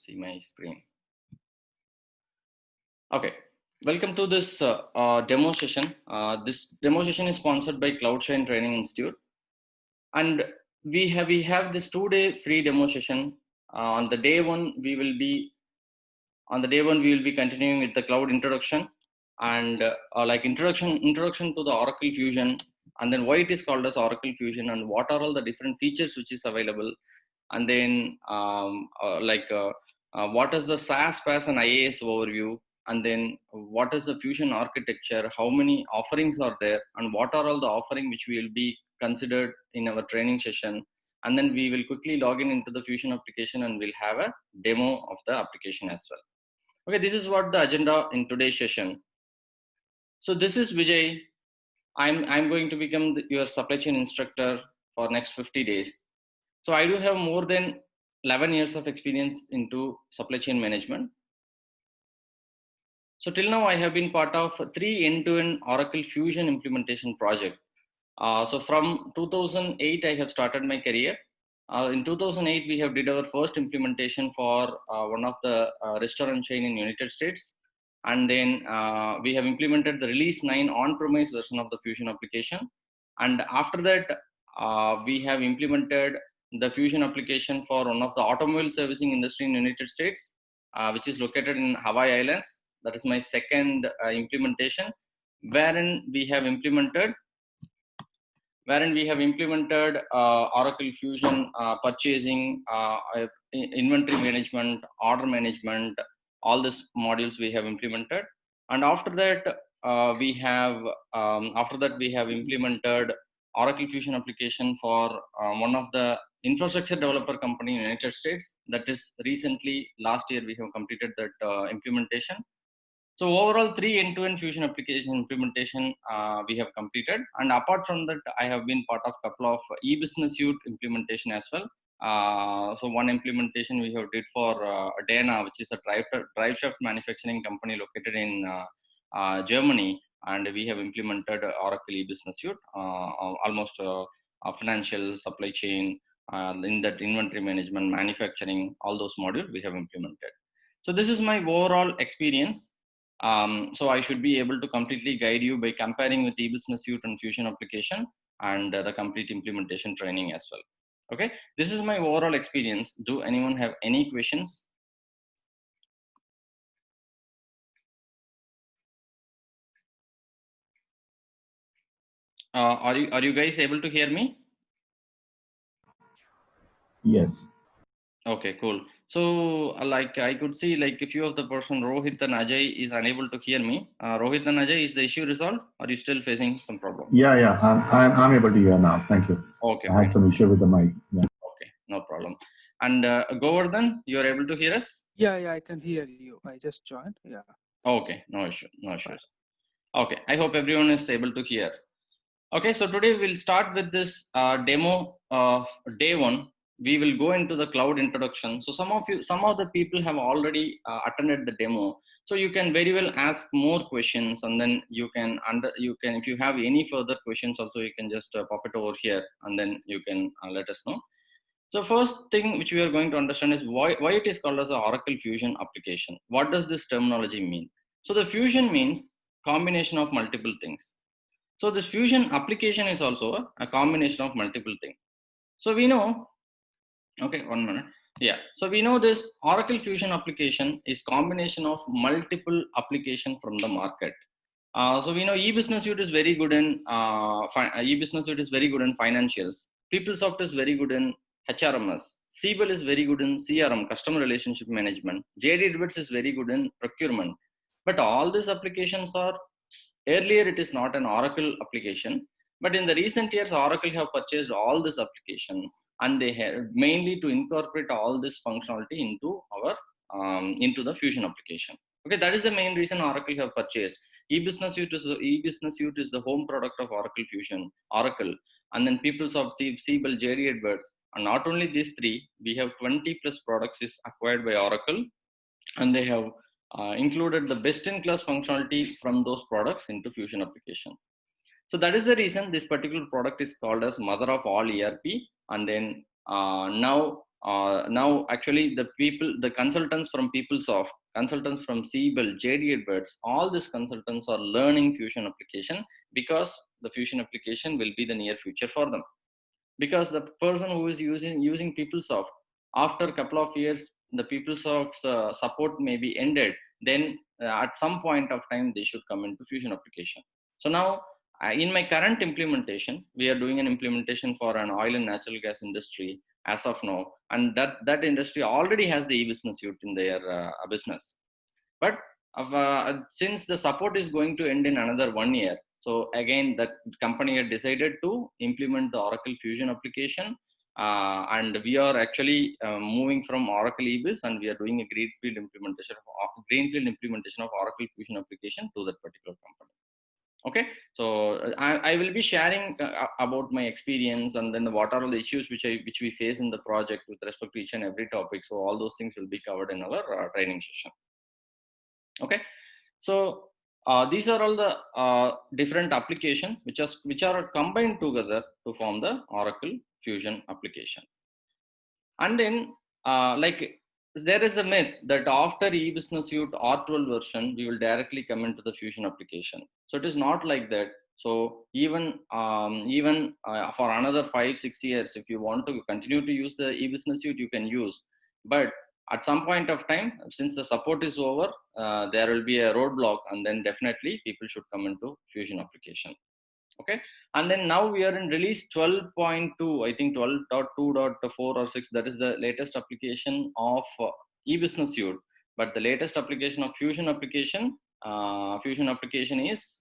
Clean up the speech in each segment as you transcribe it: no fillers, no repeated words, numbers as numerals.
see my screen. Okay, welcome to this demo session. This demo session is sponsored by Cloudshine Training Institute, and we have this 2-day free demo session. On the day one, we will be continuing with the cloud introduction and like introduction to the Oracle Fusion, and then why it is called as Oracle Fusion and what are all the different features which is available, and then what is the SaaS, PaaS, and IaaS overview, and then what is the Fusion architecture, how many offerings are there, and what are all the offering which will be considered in our training session, and then we will quickly log in into the Fusion application and we'll have a demo of the application as well. Okay, this is what the agenda in today's session. So this is Vijay. I'm going to become your supply chain instructor for next 50 days. So I do have more than 11 years of experience into supply chain management. So till now I have been part of 3 end-to-end Oracle Fusion implementation project. So from 2008 I have started my career. In 2008 we have did our first implementation for one of the restaurant chain in United States, and then we have implemented the release 9 on-premise version of the Fusion application, and after that we have implemented the Fusion application for one of the automobile servicing industry in United States, which is located in Hawaii Islands. That is my second implementation, wherein we have implemented Oracle Fusion purchasing, inventory management, order management, all these modules we have implemented. And after that, we have implemented Oracle Fusion application for one of the infrastructure developer company in the United States. That is recently, last year, we have completed that implementation. So overall, 3 end-to-end Fusion application implementation we have completed, and apart from that, I have been part of a couple of e-business suite implementation as well. So one implementation we have did for Dana, which is a drive shaft manufacturing company located in Germany, and we have implemented Oracle e-business suite, almost financial, supply chain, in that inventory management, manufacturing, all those modules we have implemented. So this is my overall experience. So I should be able to completely guide you by comparing with e-business suite and Fusion application and the complete implementation training as well. Okay, this is my overall experience. Do anyone have any questions? Are you guys able to hear me? Yes. Okay, cool. So like I could see like a few of the person Rohit and Ajay is unable to hear me. Rohit and Ajay, is the issue resolved? Are you still facing some problem? Yeah. I'm able to hear now. Thank you. Okay, I fine. had some issue with the mic. Yeah. Okay, no problem. And Govardhan, you are able to hear us? Yeah, I can hear you. I just joined. Yeah. Okay, no issues. Okay, I hope everyone is able to hear. Okay, so today we'll start with this demo day one. We will go into the cloud introduction. So some of the people have already attended the demo. So you can very well ask more questions, and then you can if you have any further questions also, you can just pop it over here, and then you can let us know. So first thing which we are going to understand is why it is called as a Oracle Fusion application. What does this terminology mean? So the Fusion means combination of multiple things. So this Fusion application is also a combination of multiple things. So we know, okay, 1 minute. Yeah, so we know this Oracle Fusion application is combination of multiple application from the market. So we know e-business suite is very good in financials. PeopleSoft is very good in HRMS. Siebel is very good in CRM, customer relationship management. JD Edwards is very good in procurement. But all these applications are, earlier it is not an Oracle application, but in the recent years Oracle have purchased all this application, and they have mainly to incorporate all this functionality into into the Fusion application. Okay, that is the main reason Oracle have purchased. E-business suite is the home product of Oracle Fusion, Oracle, and then PeopleSoft, Siebel, JD Edwards, and not only these three, we have 20 plus products is acquired by Oracle, and they have included the best-in-class functionality from those products into Fusion application. So that is the reason this particular product is called as mother of all ERP. And then now now actually the consultants from PeopleSoft, consultants from Siebel, JD Edwards, all these consultants are learning Fusion application because the Fusion application will be the near future for them. Because the person who is using PeopleSoft, after a couple of years, the PeopleSoft's support may be ended. Then at some point of time, they should come into Fusion application. So now, in my current implementation, we are doing an implementation for an oil and natural gas industry as of now, and that industry already has the e-business suite in their business. But since the support is going to end in another 1 year, so again, that company had decided to implement the Oracle Fusion application, and we are actually moving from Oracle EBIS, and we are doing a greenfield implementation of Oracle Fusion application to that particular company. Okay, so I will be sharing about my experience, and then what are all the issues which we face in the project with respect to each and every topic. So all those things will be covered in our training session. Okay, so these are all the different applications which are combined together to form the Oracle Fusion application. And then like there is a myth that after eBusiness Suite R12 version, we will directly come into the Fusion application. So it is not like that. So even for another 5-6 years, if you want to continue to use the eBusiness Suite, you can use. But at some point of time, since the support is over, there will be a roadblock, and then definitely people should come into Fusion application. Okay, and then now we are in release 12.2, I think 12.2.4 or 6. That is the latest application of eBusiness Suite. But the latest application of Fusion application is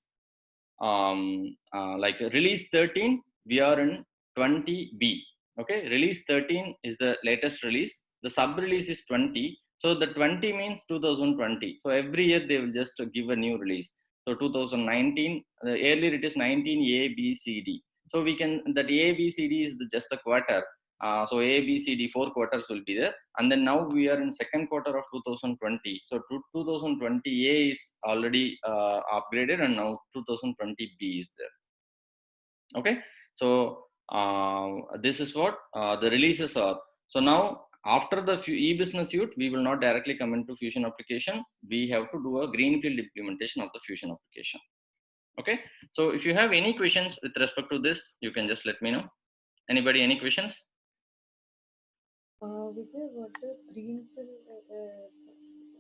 like release 13. We are in 20B. Okay, release 13 is the latest release. The sub release is 20. So the 20 means 2020. So every year they will just give a new release. So 2019, earlier it is 19A, B, C, D. So we can, that A, B, C, D is just a quarter. So A, B, C, D, 4 quarters will be there. And then now we are in second quarter of 2020. So 2020 A is already upgraded, and now 2020 B is there. Okay. So this is what the releases are. So now after the eBusiness Suite, we will not directly come into Fusion application. We have to do a greenfield implementation of the Fusion application. Okay. So if you have any questions with respect to this, you can just let me know. Anybody, any questions? Vijay, what does greenfield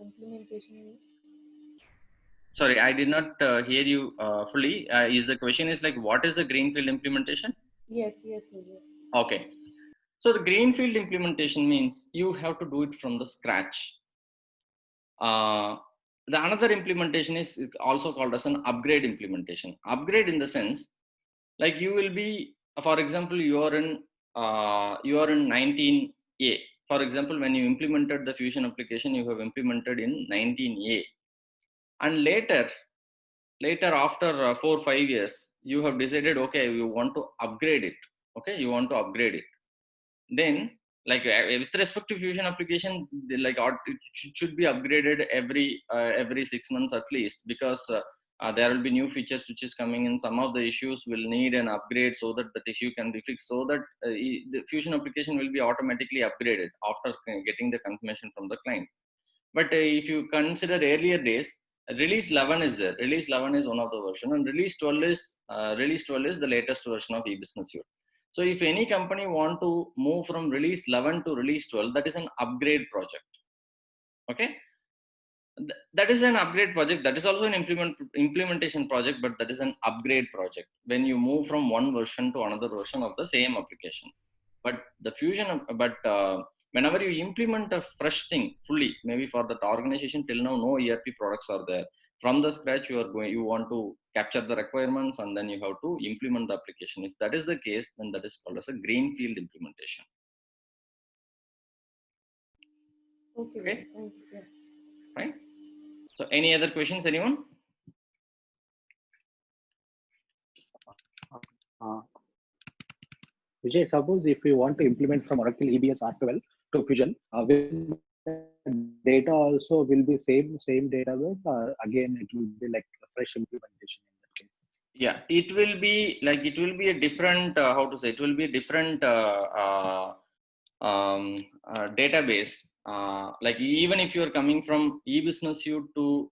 implementation mean? Sorry, I did not hear you fully. Is the question is like, what is the greenfield implementation? Yes, Vijay. Okay. So the greenfield implementation means you have to do it from the scratch. The another implementation is also called as an upgrade implementation. Upgrade in the sense, like you will be, for example, you are in 19A. For example, when you implemented the Fusion application, you have implemented in 19A, and later after 4 or 5 years, you have decided, okay, you want to upgrade it. Okay, you want to upgrade it. Then, like with respect to Fusion application, like it should be upgraded every 6 months at least, because there will be new features which is coming in. Some of the issues will need an upgrade so that the issue can be fixed, so that the Fusion application will be automatically upgraded after getting the confirmation from the client. But if you consider earlier days, release 11 is there. Release 11 is one of the version, and release 12 is the latest version of eBusiness Suite. So if any company want to move from release 11 to release 12, that is an upgrade project. Okay, that is an upgrade project. That is also an implementation project, but that is an upgrade project when you move from one version to another version of the same application. But the Fusion, whenever you implement a fresh thing fully, maybe for that organization till now no ERP products are there. From the scratch, you want to capture the requirements, and then you have to implement the application. If that is the case, then that is called as a greenfield implementation. Okay. Thank you. Yeah. Right. So any other questions, anyone? Vijay, suppose if we want to implement from Oracle EBS R12 to Fusion, will data also will be same database, or again it will be like a fresh implementation in that case? Yeah, it will be a different, how to say, it will be a different database, like even if you're coming from eBusiness Suite to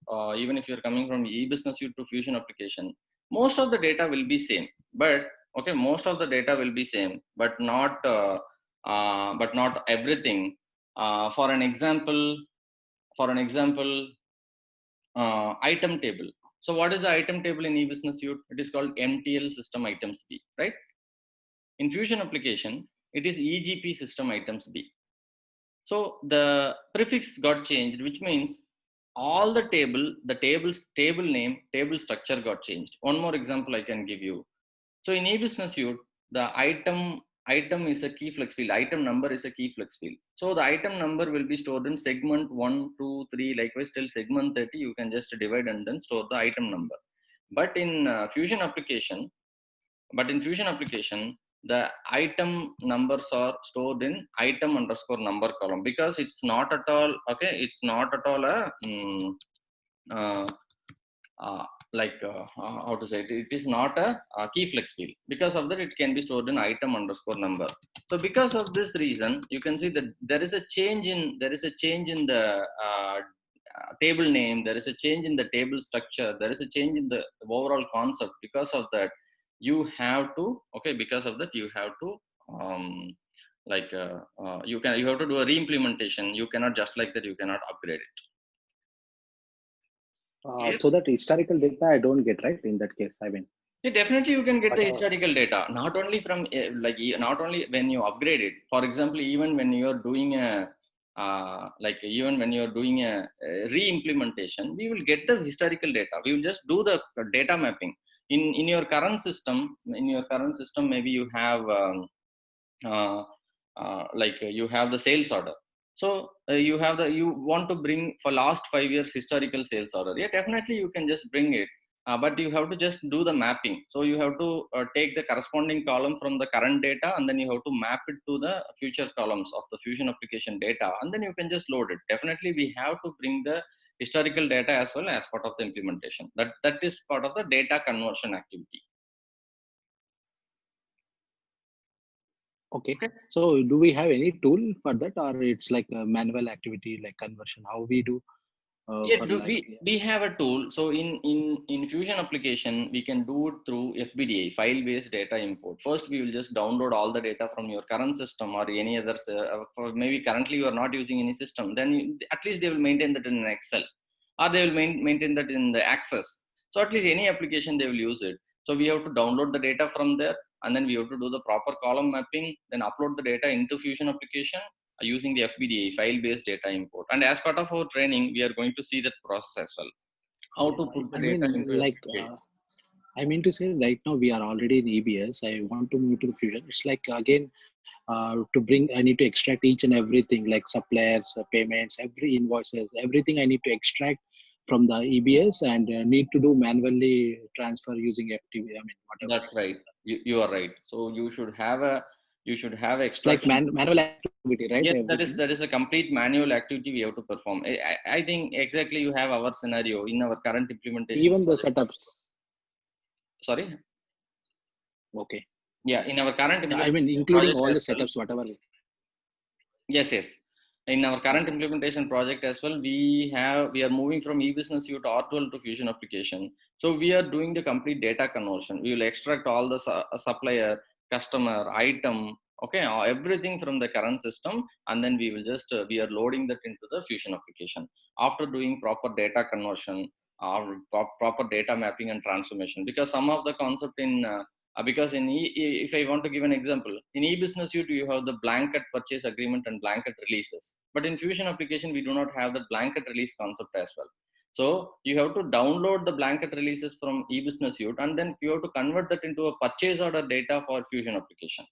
Fusion application, most of the data will be same. But okay, most of the data will be same, but not everything. For an example, item table. So what is the item table in eBusiness Suite? It is called MTL system items B, right? In Fusion application, it is EGP system items B. So the prefix got changed, which means all the table name, table structure got changed. One more example I can give you. So in eBusiness Suite, the item is a key flex field. Item number is a key flex field. So the item number will be stored in segment 1, 2, 3, likewise till segment 30. You can just divide and then store the item number. But in Fusion application, the item numbers are stored in item underscore number column, because it's not at all okay. It's not at all a uh, how to say it, it is not a key flex field. Because of that, it can be stored in item underscore number. So because of this reason, you can see that there is a change in the table name, there is a change in the table structure, there is a change in the overall concept. Because of that, you have to you have to do a re-implementation. You cannot just like that, you cannot upgrade it. So that historical data I don't get, right? In that case, I mean. Yeah, definitely you can get the But, historical data, not only from not only when you upgrade it. For example, even when you're doing a re-implementation, we will get the historical data. We will just do the data mapping. In your current system, maybe you have you have the sales order. So you want to bring for last 5 years historical sales order. Yeah, definitely you can just bring it. But you have to just do the mapping. So you have to take the corresponding column from the current data, and then you have to map it to the future columns of the Fusion application data, and then you can just load it. Definitely we have to bring the historical data as well as part of the implementation. That is part of the data conversion activity. okay. So do we have any tool for that, or it's like a manual activity, like conversion? How we do? Yeah, For like, we have a tool. So in Fusion application, we can do it through FBDA, file-based data import. First, we will just download all the data from your current system or any other. Maybe currently you are not using any system. Then at least they will maintain that in Excel, or they will maintain that in the Access. So at least any application they will use it. So we have to download the data from there, and then we have to do the proper column mapping, then upload the data into Fusion application using the FBDA, file-based data import. And as part of our training, we are going to see that process as well. How to put the I data mean, into like, FBDA. I mean to say, right now we are already in EBS. I want to move to the Fusion. It's like, again, to bring, I need to extract each and everything, like suppliers, payments, every invoices, everything I need to extract from the EBS, and need to do manually transfer using FTP. I mean, whatever. That's right. You are right. So you should have It's like extraction. manual activity, right? Yes, Everything. that is a complete manual activity we have to perform. I think exactly you have our scenario in our current implementation Even the project. setups. Sorry. Okay. Yeah, in our current I mean, implementation including project all the as well. setups, whatever. Yes. In our current Okay. implementation project as well, we are moving from eBusiness Suite R12 to Fusion application. So we are doing the complete data conversion. We will extract all the supplier, customer, item, okay, everything from the current system, and then we will just we are loading that into the Fusion application after doing proper data conversion or proper data mapping and transformation. Because some of the concept in because if I want to give an example, in eBusiness Suite you have the blanket purchase agreement and blanket releases, but in Fusion application we do not have the blanket release concept as well. So you have to download the blanket releases from eBusiness Suite, and then you have to convert that into a purchase order data for Fusion application.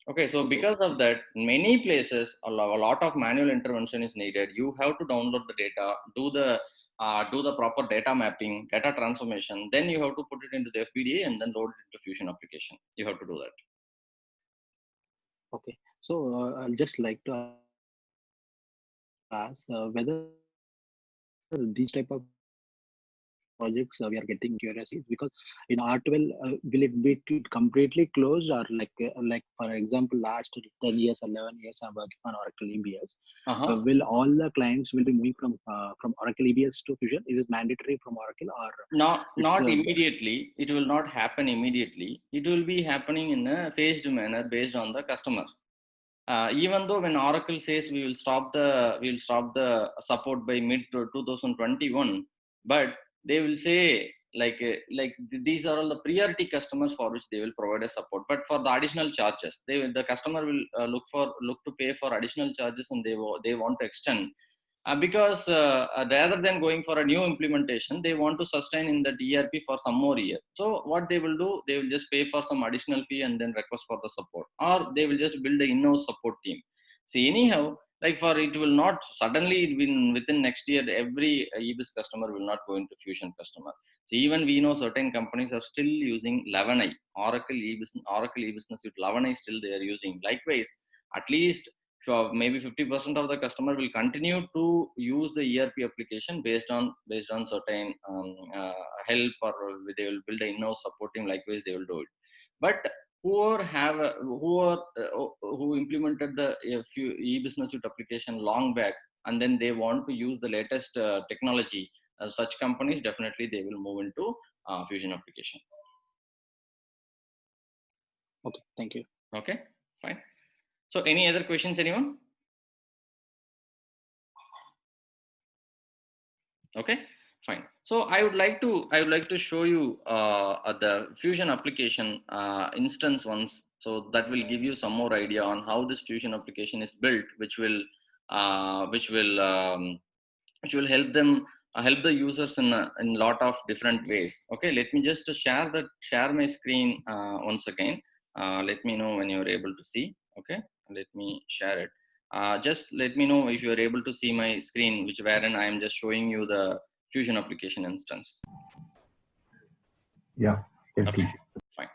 Okay, so because of that, many places a lot of manual intervention is needed. You have to download the data, do the proper data mapping, data transformation. Then you have to put it into the FPDA and then load it into Fusion application. You have to do that. Okay. So I'll just like to ask whether these type of projects we are getting curiosity because in R12 will it be completely closed or like for example last 10 years or 11 years I'm working on Oracle EBS. Will all the clients will be moving from Oracle EBS to Fusion? Is it mandatory from Oracle or Not immediately. It will not happen immediately. It will be happening in a phased manner based on the customer. Even though when Oracle says we will stop the support by mid 2021, but they will say these are all the priority customers for which they will provide a support. But for the additional charges, the customer will look to pay for additional charges, and they want to extend. Because rather than going for a new implementation, they want to sustain in that ERP for some more year. So what they will do, they will just pay for some additional fee and then request for the support, or they will just build a in-house support team. See, anyhow, like for it will not suddenly within next year, every EBIS customer will not go into Fusion customer. So even we know certain companies are still using 11i, Oracle e-business suite 11i still they are using. Likewise, at least so maybe 50% of the customer will continue to use the ERP application based on certain help, or they will build a in-house support team. Likewise, they will do it. But who implemented the few e-business suite application long back, and then they want to use the latest technology, such companies definitely they will move into Fusion application. Okay, thank you. Okay, fine. So any other questions, anyone? Okay, fine. So I would like to show you the Fusion application instance once, so that will give you some more idea on how this Fusion application is built, which will help them help the users in a lot of different ways. Okay, let me just share my screen once again. Let me know when you're able to see. Okay, let me share it. Just let me know if you're able to see my screen, wherein I am just showing you the Fusion application instance. Yeah, can see. Fine.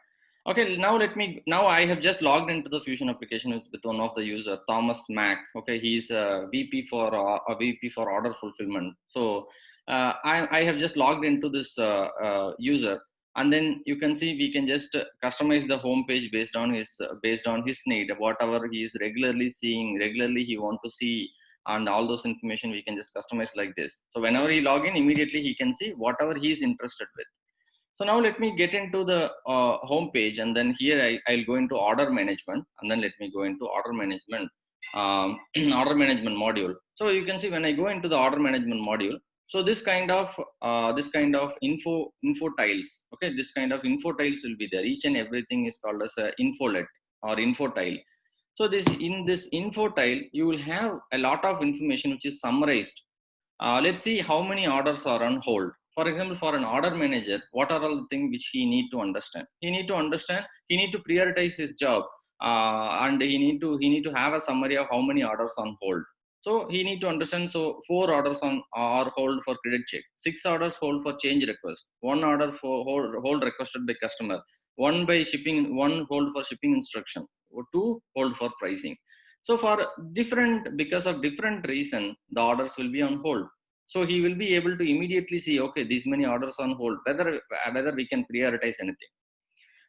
Okay, now I have just logged into the Fusion application with one of the user, Thomas Mack. Okay, he's a VP for order fulfillment. So I have just logged into this user, and then you can see we can just customize the home page based on his need, whatever he is regularly seeing, regularly he want to see, and all those information we can just customize like this. So whenever he log in, immediately he can see whatever he is interested with. So now let me get into the home page, and then here I'll go into order management, and then let me go into order management order management module. So you can see when I go into the order management module, so this kind of info tiles. Okay, this kind of info tiles will be there. Each and everything is called as a infolet or info tile. So in this info tile, you will have a lot of information which is summarized. Let's see how many orders are on hold. For example, for an order manager, what are all the things which he need to understand? He need to prioritize his job, and he need to have a summary of how many orders on hold. So he need to understand. So 4 orders are hold for credit check, 6 orders hold for change request, 1 order for hold requested by customer, 1 by shipping, 1 hold for shipping instruction, 2 hold for pricing. So because of different reason, the orders will be on hold. So he will be able to immediately see, okay, these many orders on hold, whether we can prioritize anything.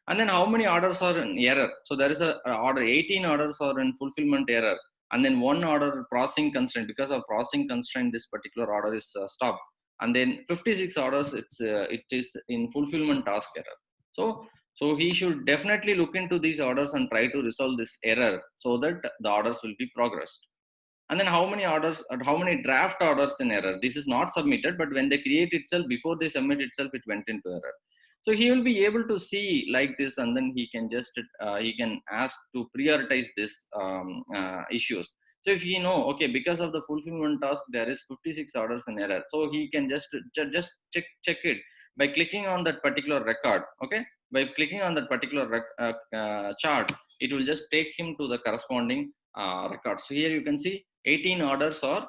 And then how many orders are in error? So there is a order, 18 orders are in fulfillment error, and then 1 order processing constraint. Because of processing constraint, this particular order is stopped. And then 56 orders, it is in fulfillment task error. So he should definitely look into these orders and try to resolve this error so that the orders will be progressed. And then how many draft orders in error? This is not submitted, but when they create itself, before they submit itself, it went into error. So he will be able to see like this, and then he can ask to prioritize this issues. So if he know, okay, because of the fulfillment task, there is 56 orders in error. So he can just check it by clicking on that particular record. Okay, by clicking on that particular chart, it will just take him to the corresponding record. So here you can see 18 orders are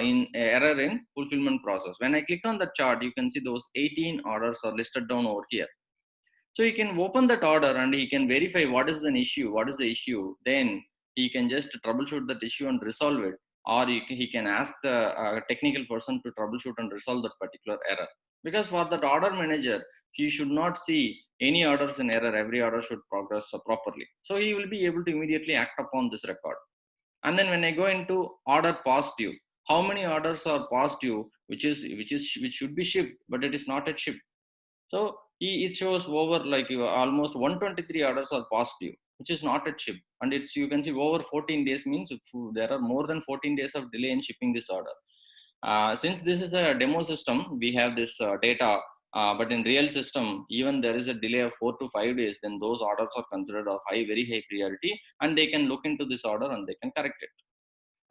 in error in fulfillment process. When I click on the chart, you can see those 18 orders are listed down over here. So he can open that order and he can verify what is the issue. Then he can just troubleshoot that issue and resolve it, or he can ask the technical person to troubleshoot and resolve that particular error. Because for that order manager, he should not see any orders in error. Every order should progress properly. So he will be able to immediately act upon this record. And then when I go into order past due, how many orders are past due, which should be shipped, but it is not yet shipped. So it shows over like almost 123 orders are past due, which is not yet shipped. And it's, you can see over 14 days means there are more than 14 days of delay in shipping this order. Since this is a demo system, we have this data, but in real system, even there is a delay of 4 to 5 days, then those orders are considered of very high priority, and they can look into this order and they can correct it.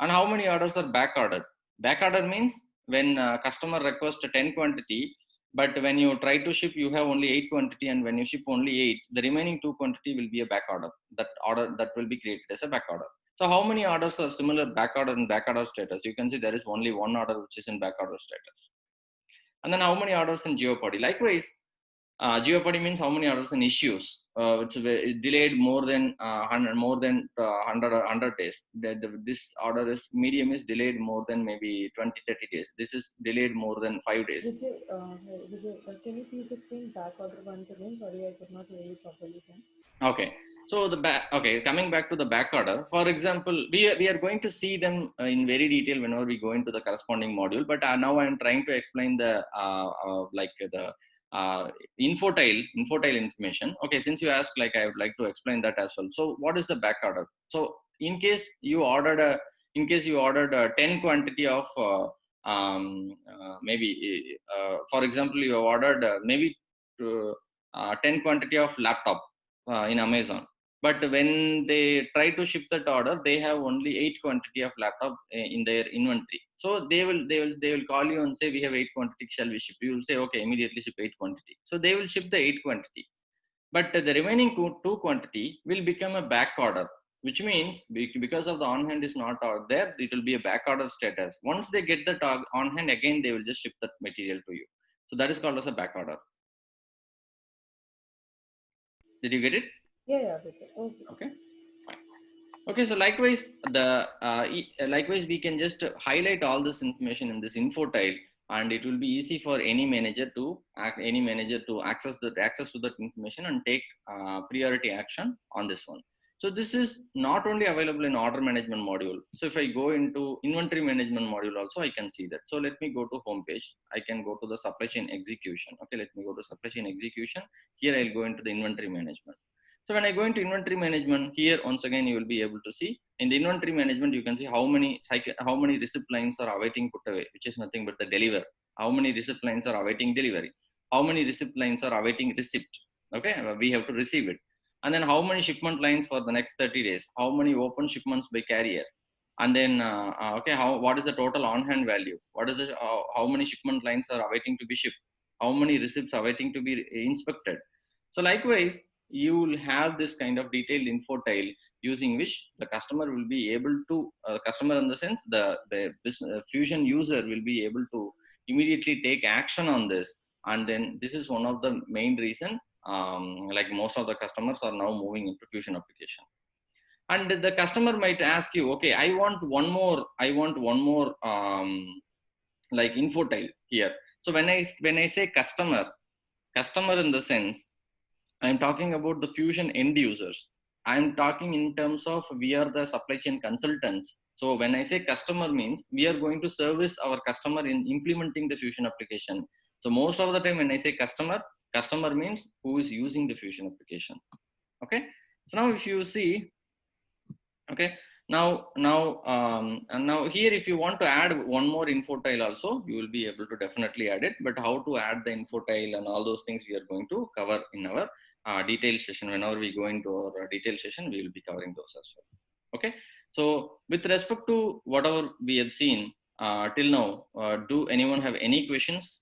And how many orders are back ordered? Back order means when customer requests 10 quantity, but when you try to ship, you have only 8 quantity, and when you ship only 8, the remaining 2 quantity will be a back order. That order that will be created as a back order. So how many orders are similar back order and back order status? You can see there is only one order which is in back order status. And then how many orders in Geopody? Likewise, Geopody means how many orders in issues, which is delayed more than 100 days. This order is medium is delayed more than maybe 20-30 days. This is delayed more than 5 days. Vijay, can you please explain back order once again? Sorry, I could not hear you properly. Okay. So coming back to the back order, for example, we are going to see them in very detail whenever we go into the corresponding module. But now I am trying to explain the infotile information. Okay, since you asked, like I would like to explain that as well. So what is the back order? So in case you ordered 10 quantity of maybe for example, you ordered maybe 10 quantity of laptop in Amazon. But when they try to ship that order, they have only 8 quantity of laptop in their inventory. So they will call you and say, we have 8 quantity, shall we ship? You will say, okay, immediately ship 8 quantity. So they will ship the 8 quantity. But the remaining 2 quantity will become a back order, which means because of the on hand is not out there, it will be a back order status. Once they get the on hand, again they will just ship that material to you. So that is called as a back order. Did you get it? Yeah, that's it. Okay, fine. Okay, so likewise, likewise we can just highlight all this information in this info tile, and it will be easy for any manager to access to that information and take priority action on this one. So this is not only available in order management module. So if I go into inventory management module also, I can see that. So let me go to home page. I can go to the supply chain execution. Okay, let me go to supply chain execution. Here I'll go into the inventory management. So when I go into inventory management, here once again you will be able to see in the inventory management, you can see how many receipt lines are awaiting put away, which is nothing but the deliver. How many receipt lines are awaiting delivery? How many receipt lines are awaiting receipt? Okay, we have to receive it. And then how many shipment lines for the next 30 days? How many open shipments by carrier? And then okay, what is the total on hand value? What is the how many shipment lines are awaiting to be shipped? How many receipts awaiting to be inspected? So likewise, you will have this kind of detailed info tile using which the customer will be able to customer in the sense the business, Fusion user will be able to immediately take action on this. And then this is one of the main reason like most of the customers are now moving into Fusion application. And the customer might ask you, okay, I want one more like info tile here. So when I say customer in the sense, I'm talking about the Fusion end users. I'm talking in terms of we are the supply chain consultants. So when I say customer means we are going to service our customer in implementing the Fusion application. So most of the time when I say customer means who is using the Fusion application. Okay. So now if you see, okay, now here if you want to add one more info tile also, you will be able to definitely add it. But how to add the info tile and all those things we are going to cover in our detailed session. Whenever we go into our detailed session, we will be covering those as well. Okay. So with respect to whatever we have seen till now, do anyone have any questions?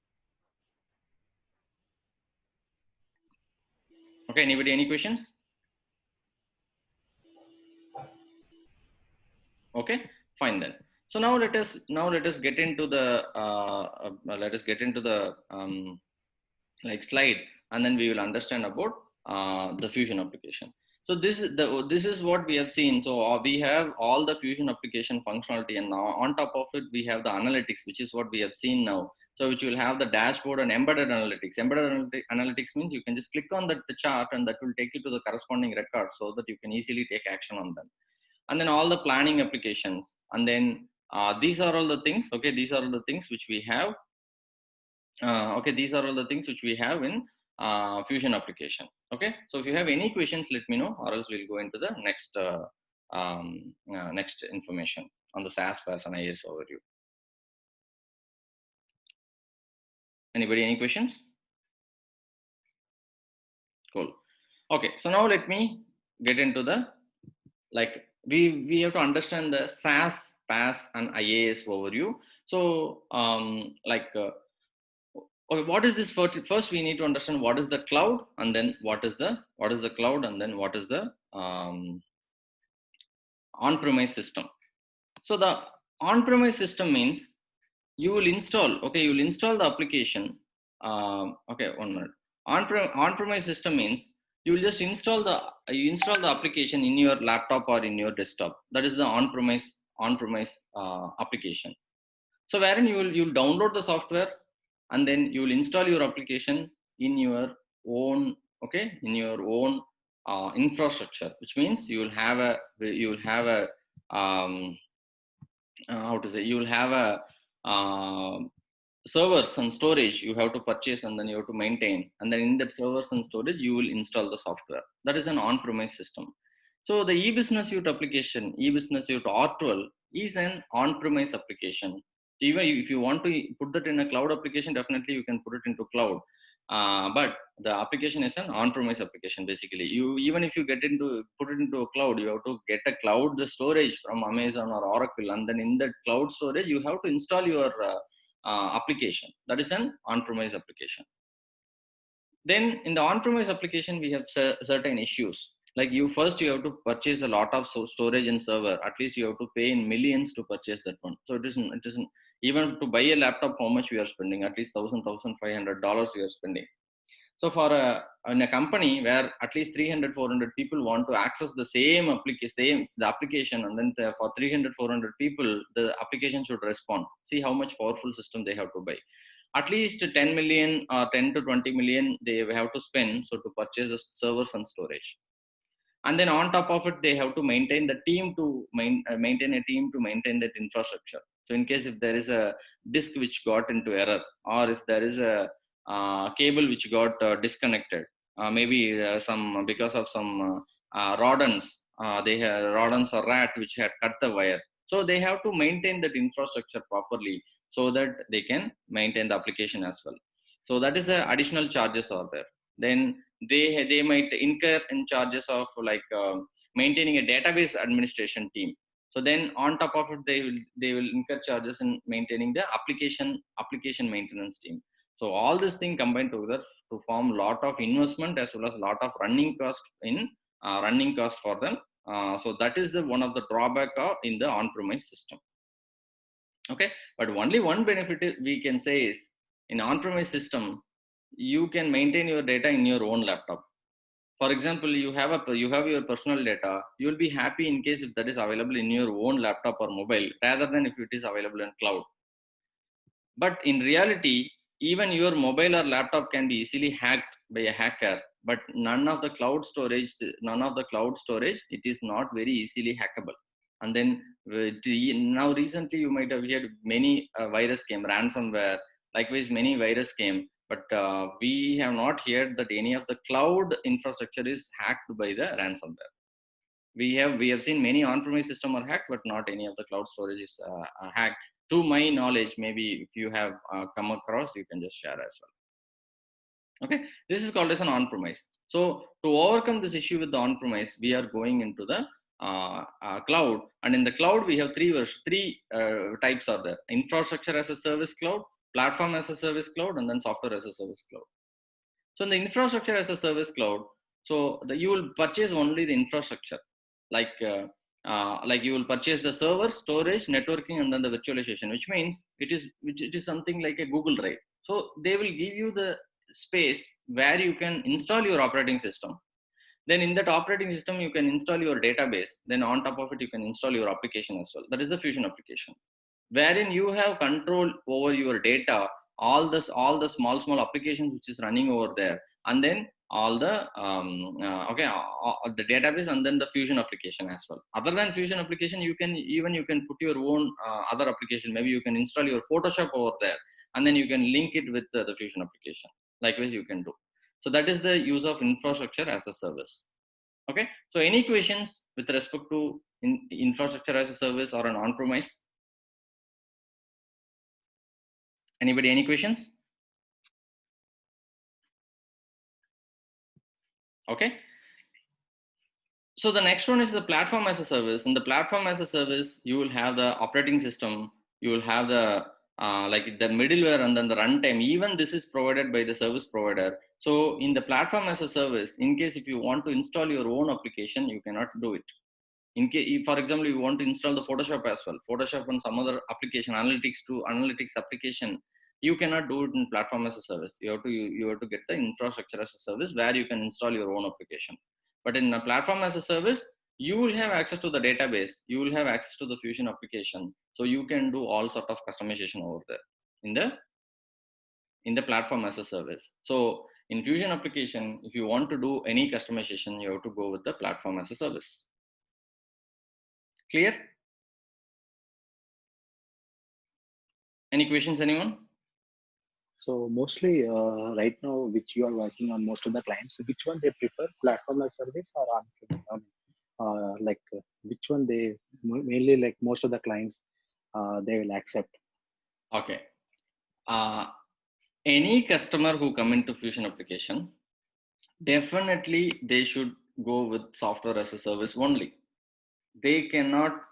Okay, anybody any questions? Okay, fine then. So now let us get into the like slide, and then we will understand about the Fusion application. So this is what we have seen. So we have all the Fusion application functionality, and now on top of it we have the analytics, which is what we have seen now. So which will have the dashboard and embedded analytics. Embedded analytics means you can just click on the chart and that will take you to the corresponding record so that you can easily take action on them. And then all the planning applications. And then these are all the things, okay, these are all the things which we have. Okay, these are all the things which we have in Fusion application. Okay, so if you have any questions, let me know, or else we'll go into the next next information on the SaaS, PaaS, and IaaS overview. Anybody, any questions? Cool. Okay, so now let me get into the, like, we have to understand the SaaS, PaaS, and IaaS overview. So okay, what is this? First, we need to understand what is the cloud, and then what is the cloud, and then what is the on-premise system. So the on-premise system means you will install. Okay, you will install the application. Okay, 1 minute. On-premise system means you will just install the application in your laptop or in your desktop. That is the on-premise application. So wherein you will download the software, and then you will install your application in your own, okay, in your own infrastructure, which means you will have a how to say, you will have a servers and storage you have to purchase, and then you have to maintain, and then in that servers and storage you will install the software. That is an on-premise system. So the eBusiness Suite application, eBusiness Suite R12, is an on-premise application. Even if you want to put that in a cloud application, definitely you can put it into cloud. But the application is an on-premise application. Basically, even if you put it into a cloud, you have to get a cloud storage from Amazon or Oracle, and then in that cloud storage you have to install your application. That is an on-premise application. Then in the on-premise application, we have certain issues. Like you have to purchase a lot of storage and server. At least you have to pay in millions to purchase that one. So it isn't even to buy a laptop, how much we are spending? At least $1,500 we are spending. So for in a company where at least 300-400 people want to access the same application, and then for 300-400 people, the application should respond. See how much powerful system they have to buy. At least 10 million or 10 to 20 million they have to spend so to purchase the servers and storage. And then on top of it, they have to maintain the team to maintain a team to maintain that infrastructure. So in case if there is a disk which got into error, or if there is a cable which got disconnected, maybe because of some rodents, they have rodents or rat which had cut the wire. So they have to maintain that infrastructure properly so that they can maintain the application as well. So that is additional charges are there. Then they might incur in charges of like maintaining a database administration team. So then on top of it, they will incur charges in maintaining the application maintenance team. So all this thing combined together to form a lot of investment as well as a lot of running cost for them. So that is one of the drawback in the on-premise system. Okay, but only one benefit we can say is in on-premise system, you can maintain your data in your own laptop. For example, you have your personal data. You will be happy in case if that is available in your own laptop or mobile rather than if it is available in cloud. But in reality, even your mobile or laptop can be easily hacked by a hacker. But none of the cloud storage, it is not very easily hackable. And then now recently you might have heard many virus came, ransomware. Likewise, many virus came. But we have not heard that any of the cloud infrastructure is hacked by the ransomware. We have seen many on-premise systems are hacked, but not any of the cloud storage is hacked. To my knowledge, maybe if you have come across, you can just share as well. Okay, this is called as an on-premise. So to overcome this issue with the on-premise, we are going into the cloud, and in the cloud we have three types are there: infrastructure as a service cloud, platform as a service cloud, and then software as a service cloud. So in the infrastructure as a service cloud, so you will purchase only the infrastructure, like you will purchase the server, storage, networking, and then the virtualization, which means it is something like a Google Drive. So they will give you the space where you can install your operating system. Then in that operating system, you can install your database. Then on top of it, you can install your application as well. That is the Fusion application, wherein you have control over your data all the small applications which is running over there, and then all the the database, and then the Fusion application as well. Other than Fusion application, you can put your own other application. Maybe you can install your Photoshop over there, and then you can link it with the Fusion application. Likewise, you can do. So that is the use of infrastructure as a service. Okay. So any questions with respect to infrastructure as a service or an on-premise? Anybody, any questions? Okay. So the next one is the platform as a service. In the platform as a service, you will have the operating system, you will have the like the middleware, and then the runtime. Even this is provided by the service provider. So in the platform as a service, in case if you want to install your own application, you cannot do it. In case, for example, you want to install the Photoshop as well, Photoshop and some other application, analytics application, you cannot do it in platform as a service. You have to get the infrastructure as a service where you can install your own application. But in a platform as a service, you will have access to the database, you will have access to the Fusion application, so you can do all sort of customization over there in the platform as a service. So in Fusion application, if you want to do any customization, you have to go with the platform as a service. Clear? Any questions, anyone? So mostly right now, which you are working on, most of the clients, which one they prefer, platform as service or on which one they mainly, like most of the clients they will accept? Okay. Any customer who come into Fusion application, definitely they should go with software as a service only. They cannot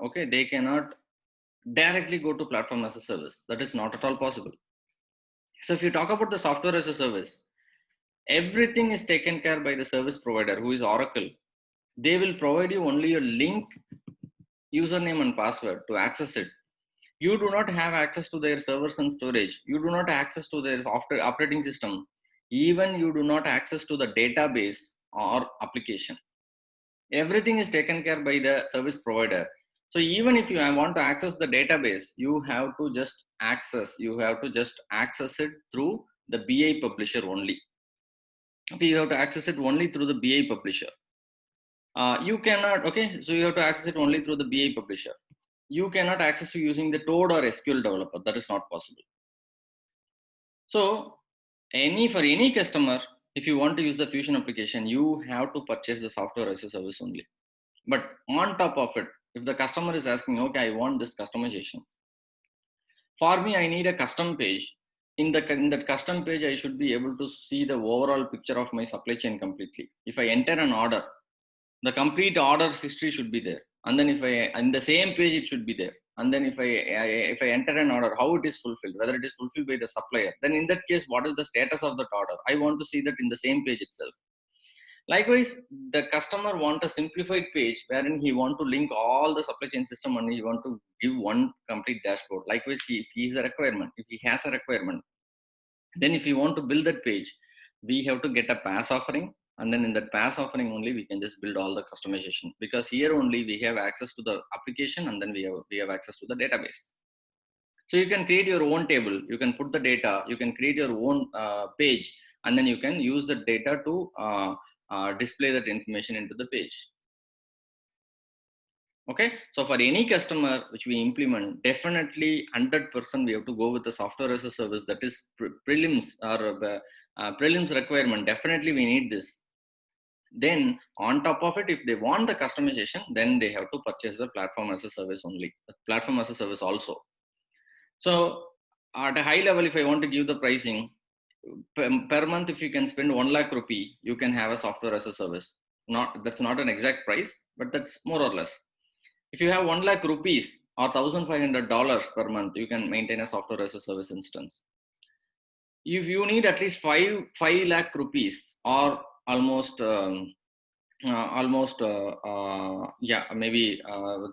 directly go to platform as a service. That is not at all possible. So if you talk about the software as a service, everything is taken care by the service provider, who is Oracle. They will provide you only a link, username and password to access it. You do not have access to their servers and storage. You do not access to their software operating system. Even you do not access to the database or application. Everything is taken care by the service provider. So even if you want to access the database, you have to just access it through the BI publisher only. Okay, you have to access it only through the BI publisher. You cannot, okay, so you have to access it only through the BI publisher. You cannot access it using the Toad or SQL developer. That is not possible. So for any customer, if you want to use the Fusion application, you have to purchase the software as a service only. But on top of it, if the customer is asking, okay, I want this customization. For me, I need a custom page. In that custom page, I should be able to see the overall picture of my supply chain completely. If I enter an order, the complete order's history should be there. And then in the same page, it should be there. And then if I enter an order, how it is fulfilled, whether it is fulfilled by the supplier, then in that case, what is the status of that order? I want to see that in the same page itself. Likewise, the customer wants a simplified page wherein he want to link all the supply chain system and he want to give one complete dashboard. Likewise, if he has a requirement, then if you want to build that page, we have to get a PaaS offering. And then in that PaaS offering only, we can just build all the customization, because here only we have access to the application, and then we have access to the database. So you can create your own table, you can put the data, you can create your own page, and then you can use the data to display that information into the page. Okay, so for any customer which we implement, definitely 100% we have to go with the software as a service. That is prelims or prelims requirement. Definitely we need this. Then on top of it, if they want the customization, then they have to purchase the platform as a service only. The platform as a service also. So at a high level, if I want to give the pricing, per month, if you can spend 1 lakh rupee, you can have a software as a service. That's not an exact price, but that's more or less. If you have 1 lakh rupees or $1,500 per month, you can maintain a software as a service instance. If you need at least 5 lakh rupees or almost maybe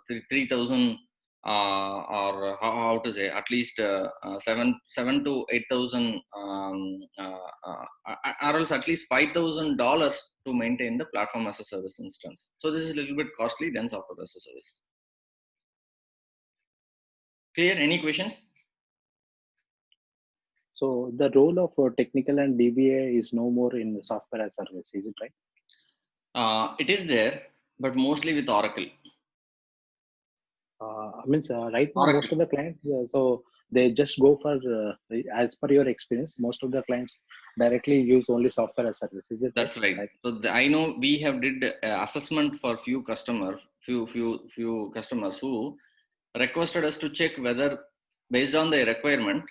3,000 or how to say, at least 7 to 8,000 or else at least $5,000 to maintain the platform as a service instance. So this is a little bit costly than software as a service. Clear? Any questions? So the role of technical and DBA is no more in software as a service, is it right? It is there, but mostly with Oracle. Right now, Oracle. most of the clients, so they just go for, as per your experience, most of the clients directly use only software as service. Is it That's right. right? So I know we have did assessment for few customers who requested us to check whether based on their requirement,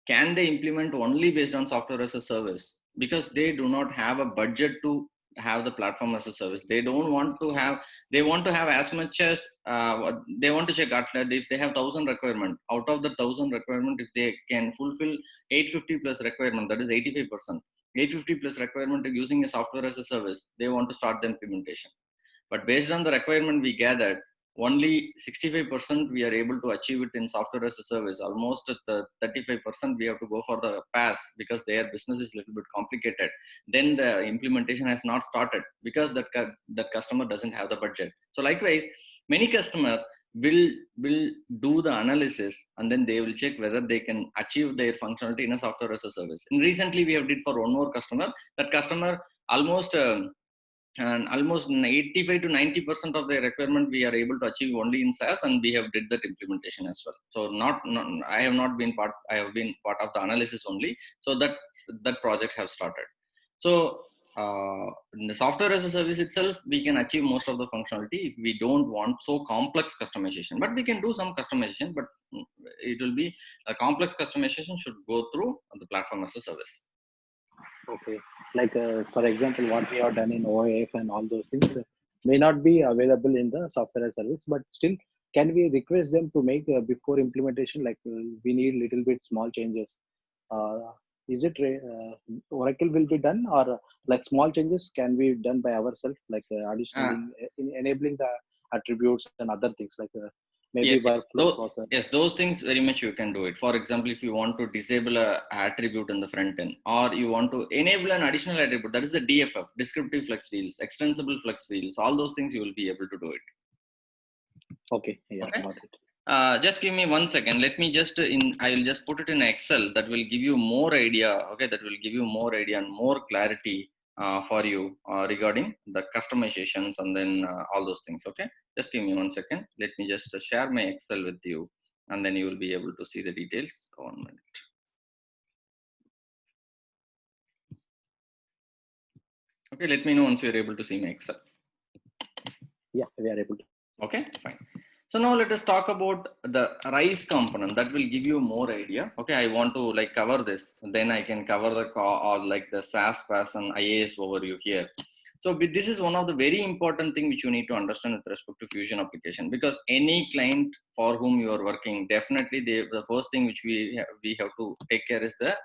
can they implement only based on software as a service, because they do not have a budget to have the platform as a service. They don't want to have, they want to have as much as they want to check if they have 1,000 requirement, out of the 1,000 requirement, if they can fulfill 850 plus requirement, that is 85%, 850 plus requirement of using a software as a service, they want to start the implementation. But based on the requirement we gathered, only 65% we are able to achieve it in software as a service. Almost at the 35% we have to go for the PaaS, because their business is a little bit complicated. Then the implementation has not started because that customer doesn't have the budget. So likewise, many customer will do the analysis, and then they will check whether they can achieve their functionality in a software as a service. And recently we have did for one more customer. That customer almost and almost 85 to 90% of the requirement we are able to achieve only in SaaS, and we have did that implementation as well. So not I have not been part, I have been part of the analysis only. So that project have started. So in the software as a service itself, we can achieve most of the functionality if we don't want so complex customization, but we can do some customization, but it will be a complex customization should go through the platform as a service. Okay. Like, for example, what we have done in OAF and all those things may not be available in the software as service, but still, can we request them to make before implementation, like we need little bit small changes? Is it Oracle will be done, or like small changes can be done by ourselves, like additionally enabling the attributes and other things, like maybe Yes, workflow process? yes, those things very much you can do it. For example, if you want to disable a attribute in the front end, or you want to enable an additional attribute, that is the DFF, descriptive flex fields, extensible flex fields, all those things you will be able to do it. Okay, yeah, Okay. got it. Just give me 1 second. Let me just I will just put it in Excel. That will give you more idea. Okay, that will give you more idea and more clarity for you regarding the customizations and then all those things. Okay, just give me 1 second. Let me just share my Excel with you, and then you will be able to see the details. 1 minute. Okay, let me know once you are able to see my Excel. Yeah, we are able to. Okay, fine. So now let us talk about the RISE component. That will give you more idea. Okay, I want to like cover this, then I can cover the or like the SaaS, PaaS, and IaaS overview here. So this is one of the very important thing which you need to understand with respect to Fusion application, because any client for whom you are working, definitely the first thing which we have to take care is the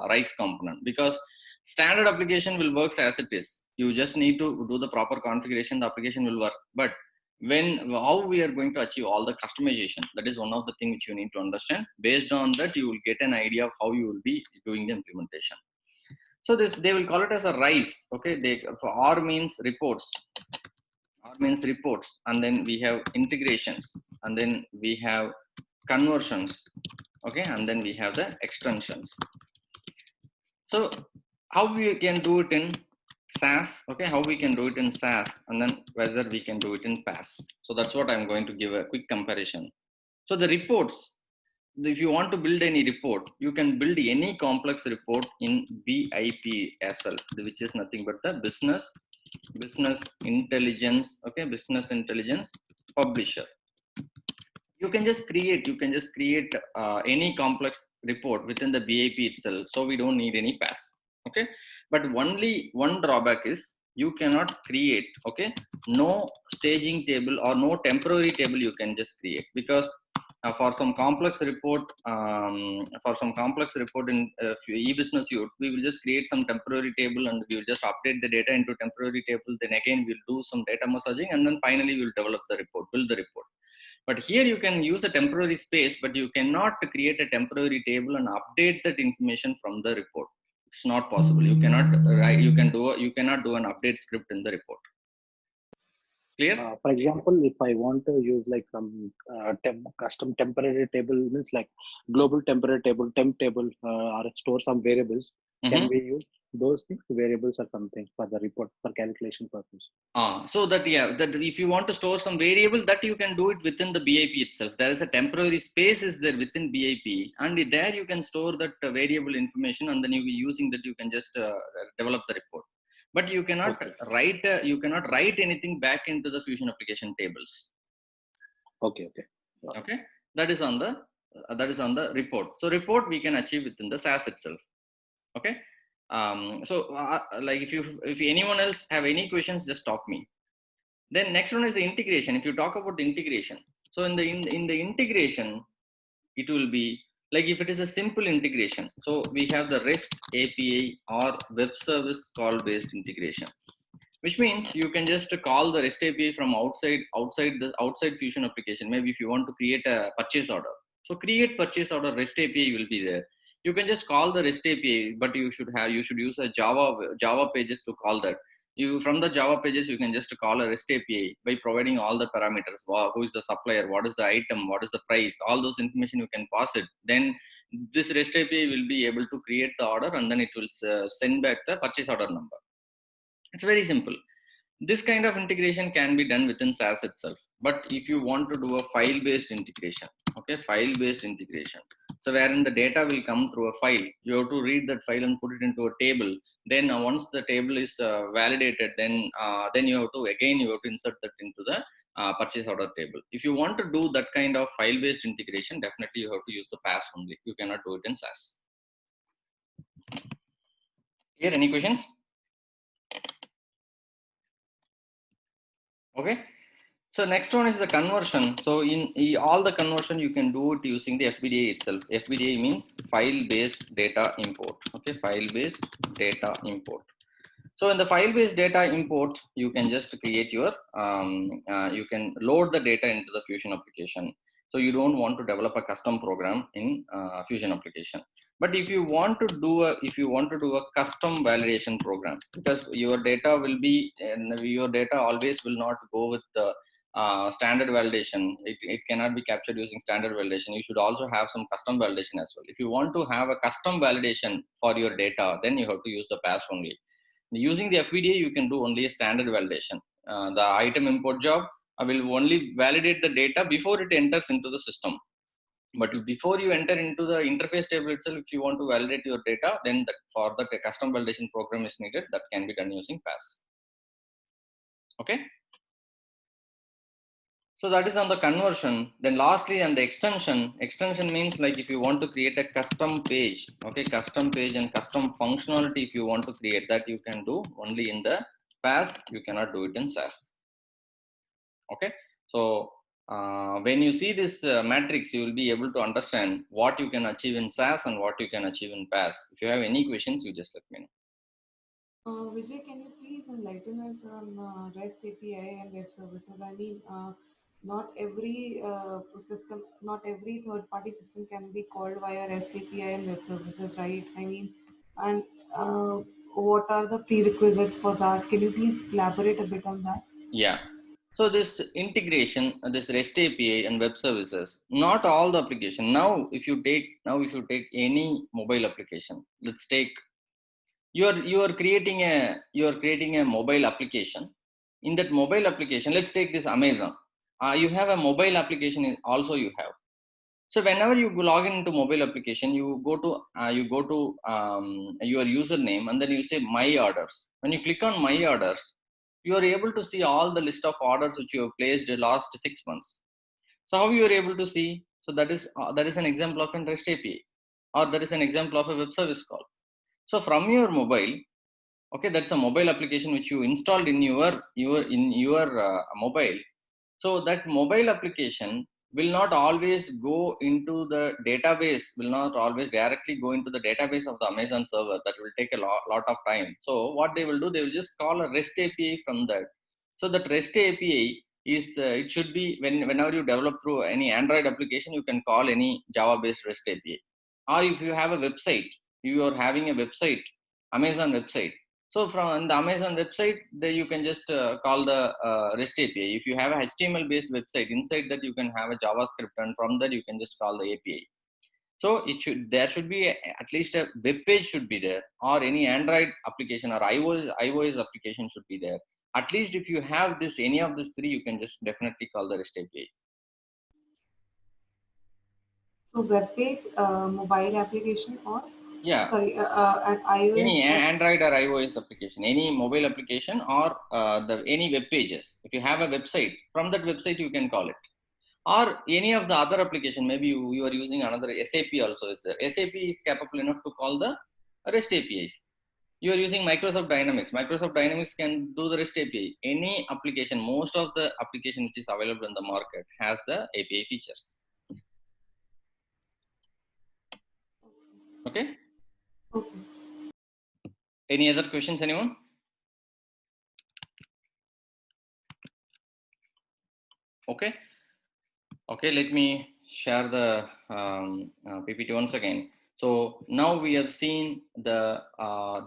RISE component, because standard application will work as it is. You just need to do the proper configuration, the application will work. But how we are going to achieve all the customization, that is one of the things which you need to understand. Based on that, you will get an idea of how you will be doing the implementation. So they will call it as a RISE. Okay, for R means reports. R means reports, and then we have integrations, and then we have conversions. Okay, and then we have the extensions. So how we can do it in SaaS, okay, how we can do it in SaaS, and then whether we can do it in PaaS. So that's what I'm going to give a quick comparison. So the reports, if you want to build any report, you can build any complex report in BIP as well, which is nothing but the business intelligence, okay, business intelligence publisher. You can just create any complex report within the BIP itself. So we don't need any PaaS. Okay, but only one drawback is you cannot create, okay, no staging table or no temporary table you can just create, because for some complex report in e-business suite, we will just create some temporary table and we will just update the data into temporary table. Then again we'll do some data massaging, and then finally we'll develop the report, build the report. But here you can use a temporary space, but you cannot create a temporary table and update that information from the report. It's not possible. You cannot write, you cannot do an update script in the report. Clear? For example, if I want to use like some custom temporary table, means like global temporary table, temp table, or store some variables, can we use those things, variables or something for the report for calculation purpose? So that, yeah, that if you want to store some variable, that you can do it within the BIP itself. There is a temporary space is there within BIP, and there you can store that variable information, and then you using that you can just develop the report. But you cannot write anything back into the Fusion application tables. Okay. Okay, that is on the report. So report we can achieve within the SAS itself. Okay. Like if anyone else have any questions, just stop me. Then next one is the integration. If you talk about the integration, so in the integration, it will be like if it is a simple integration. So we have the REST API or web service call based integration, which means you can just call the REST API from outside Fusion application. Maybe if you want to create a purchase order, so create purchase order, REST API will be there. You can just call the REST API, but you should use a Java pages to call that. From the Java pages, you can just call a REST API by providing all the parameters. Who is the supplier? What is the item? What is the price? All those information you can pass it. Then this REST API will be able to create the order, and then it will send back the purchase order number. It's very simple. This kind of integration can be done within SAS itself. But if you want to do a file-based integration, okay, file-based integration. So wherein the data will come through a file, you have to read that file and put it into a table. Then once the table is validated, then you have to insert that into the purchase order table. If you want to do that kind of file-based integration, definitely you have to use the PaaS only. You cannot do it in SAS. Here, any questions? Okay. So next one is the conversion. So in all the conversion, you can do it using the FBDA itself. FBDA means file-based data import. Okay, file-based data import. So in the file-based data import, you can just create your, you can load the data into the Fusion application. So you don't want to develop a custom program in Fusion application. But if you want to do a custom validation program, because your data will be, your data always will not go with the standard validation. It cannot be captured using standard validation. You should also have some custom validation as well. If you want to have a custom validation for your data, then you have to use the PaaS only. Using the FBDA, you can do only a standard validation. The item import job will only validate the data before it enters into the system. But before you enter into the interface table itself, if you want to validate your data, then for that a custom validation program is needed. That can be done using PaaS. Okay. So that is on the conversion. Then lastly, on the extension. Extension means like if you want to create a custom page, okay, custom page and custom functionality, if you want to create that, you can do only in the PaaS. You cannot do it in SAS. Okay. So when you see this matrix, you will be able to understand what you can achieve in SAS and what you can achieve in PaaS. If you have any questions, you just let me know. Vijay, can you please enlighten us on REST API and web services? I mean, not every system, not every third-party system can be called via REST API and web services, right? I mean, and what are the prerequisites for that? Can you please elaborate a bit on that? Yeah. So this integration, this REST API and web services, not all the application. Now, if you take any mobile application, let's take you are creating a mobile application. In that mobile application, let's take this Amazon. You have a mobile application also you have. So whenever you log into mobile application, you go to your username, and then you say my orders. When you click on my orders, you are able to see all the list of orders which you have placed the last 6 months. So how you are able to see? So that is an example of a REST API, or that is an example of a web service call. So from your mobile, okay, that's a mobile application which you installed in your mobile. So that mobile application will not always go into the database, will not always directly go into the database of the Amazon server. That will take a lot of time. So what they will do, they will just call a REST API from that. So that REST API is, it should be, whenever you develop through any Android application, you can call any Java-based REST API. Or if you have a website, you are having a website, Amazon website, So from the Amazon website, there you can just call the REST API. If you have a HTML based website, inside that you can have a JavaScript, and from there you can just call the API. So there should be at least a web page should be there, or any Android application or iOS application should be there. At least if you have this, any of these three, you can just definitely call the REST API. So web page, mobile application, or Yeah, at iOS. any Android or iOS application, any mobile application, or any web pages. If you have a website, from that website you can call it. Or any of the other application, maybe you are using another SAP also is there. SAP is capable enough to call the REST APIs. You are using Microsoft Dynamics. Microsoft Dynamics can do the REST API. Any application, most of the application which is available in the market has the API features. Okay. Okay. Any other questions, anyone? Okay. Okay, let me share the PPT once again. So now we have seen the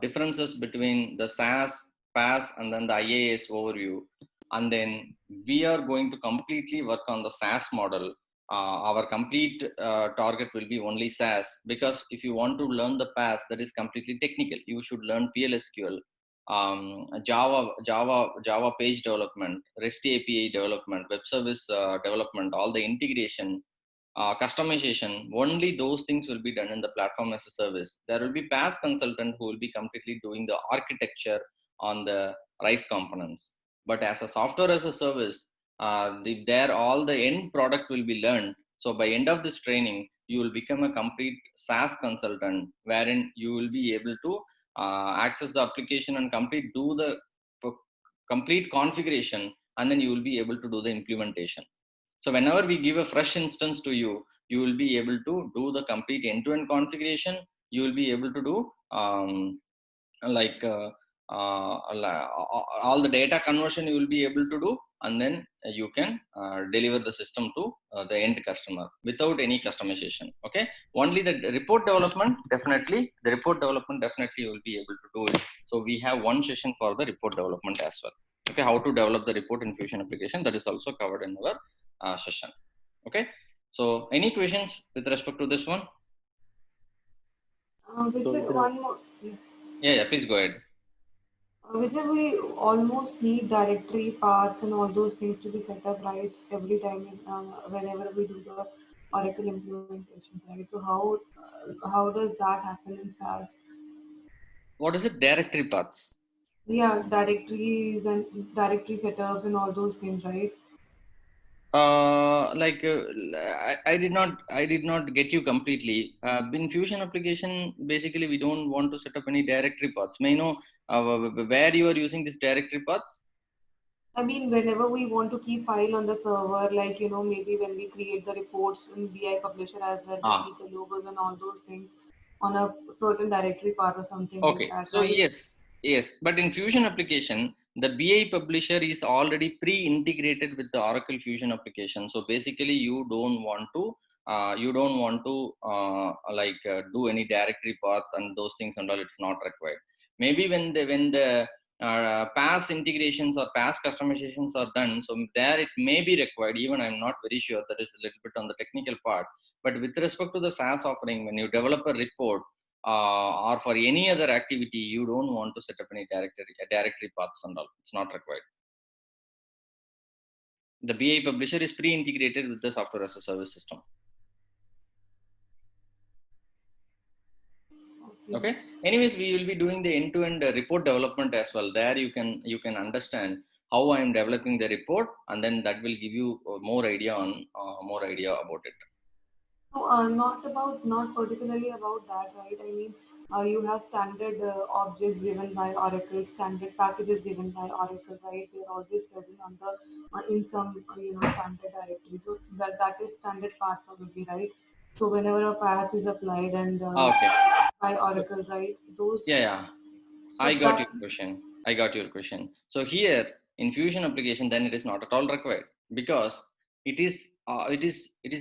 differences between the SaaS, PaaS, and then the IaaS overview. And then we are going to completely work on the SaaS model. Our complete target will be only SaaS, because if you want to learn the PaaS, that is completely technical. You should learn PLSQL, Java page development, REST API development, web service development, all the integration, customization. Only those things will be done in the platform as a service. There will be PaaS consultant who will be completely doing the architecture on the RISE components. But as a software as a service, there all the end product will be learned. So by end of this training, you will become a complete SaaS consultant, wherein you will be able to access the application and do the complete configuration, and then you will be able to do the implementation. So whenever we give a fresh instance to you, you will be able to do the complete end-to-end configuration. You will be able to do like all the data conversion you will be able to do, and then you can deliver the system to the end customer without any customization. Okay, only the report development, definitely you will be able to do it. So we have one session for the report development as well. Okay, how to develop the report in Fusion application, that is also covered in our session. Okay, so any questions with respect to this one? Vijay, one more. Yeah, please go ahead. Vijay, we almost need directory paths and all those things to be set up right every time whenever we do the Oracle implementation, right? So how does that happen in SaaS? What is it? Directory paths? Yeah, directories and directory setups and all those things, right? I did not get you completely. In Fusion application, basically we don't want to set up any directory paths. May I know where you are using this directory paths? I mean, whenever we want to keep file on the server, like, maybe when we create the reports in BI Publisher as well, we keep the logos and all those things on a certain directory path or something Okay, like that, so right? yes. But in Fusion application, the BI Publisher is already pre-integrated with the Oracle Fusion application. So basically, you don't want to do any directory path and those things and all. It's not required. Maybe when the PaaS integrations or PaaS customizations are done, so there it may be required. Even I'm not very sure. That is a little bit on the technical part. But with respect to the SaaS offering, when you develop a report, or for any other activity, you don't want to set up any directory paths and all. It's not required. The BI Publisher is pre-integrated with the software as a service system. Okay. Anyways, we will be doing the end-to-end report development as well. There you can understand how I am developing the report, and then that will give you more idea about it. No, not particularly about that, right? I mean, you have standard objects given by Oracle, standard packages given by Oracle, right? They're always present on the in some standard directory. So that is standard path probably, right? So whenever a patch is applied and Okay. by Oracle, right? Those. Yeah. So I got your question. So here in Fusion application, then it is not at all required, because it is